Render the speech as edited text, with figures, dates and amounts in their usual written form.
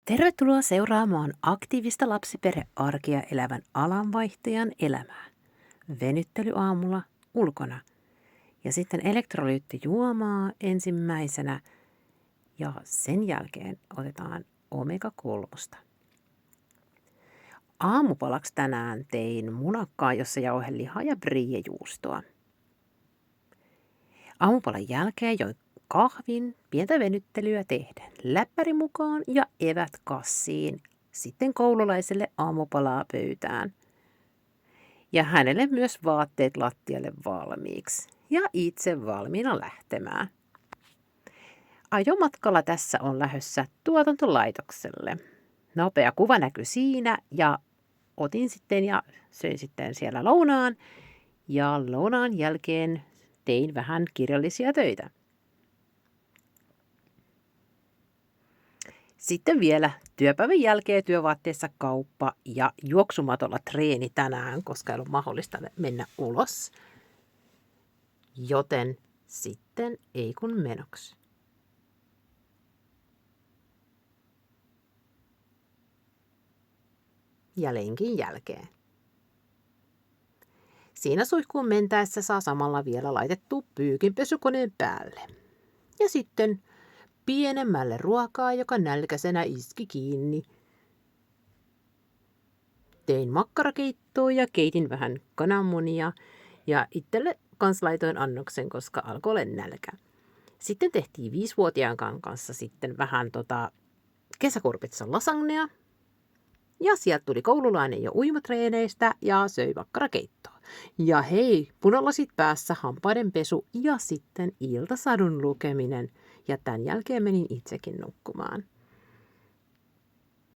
Tervetuloa seuraamaan aktiivista lapsiperhearkea elävän alanvaihtajan elämää. Venyttely aamulla ulkona ja sitten elektrolyyttijuomaa ensimmäisenä ja sen jälkeen otetaan omega-3. Aamupalaksi tänään tein munakkaa, jossa jauhelihaa ja briejuustoa. Aamupalan jälkeen join kahvin, pientä venyttelyä tehden, läppäri mukaan ja evät kassiin, sitten koululaiselle aamupalaa pöytään. Ja hänelle myös vaatteet lattialle valmiiksi ja itse valmiina lähtemään. Ajomatkalla tässä on lähdössä tuotantolaitokselle. Nopea kuva näkyi siinä ja otin sitten ja söin sitten siellä lounaan. Ja lounaan jälkeen tein vähän kirjallisia töitä. Sitten vielä työpäivän jälkeen työvaatteessa kauppa ja juoksumatolla treeni tänään, koska ei ollut mahdollista mennä ulos. Joten sitten ei kun menoksi. Ja lenkin jälkeen. Siinä suihkuun mentäessä saa samalla vielä laitettua pyykinpesukoneen päälle. Ja sitten pienemmälle ruokaa, joka nälkäisenä iski kiinni. Tein makkarakeittoa ja keitin vähän kananmunia ja itselle kans laitoin annoksen, koska alkoi olla nälkä. Sitten tehtiin 5-vuotiaan kanssa sitten vähän kesäkurpitsan lasagnea. Ja sieltä tuli koululainen jo uimatreeneistä ja söi makkarakeittoa. Ja hei, punalasit päässä, hampaiden pesu ja sitten iltasadun lukeminen. Ja tämän jälkeen menin itsekin nukkumaan.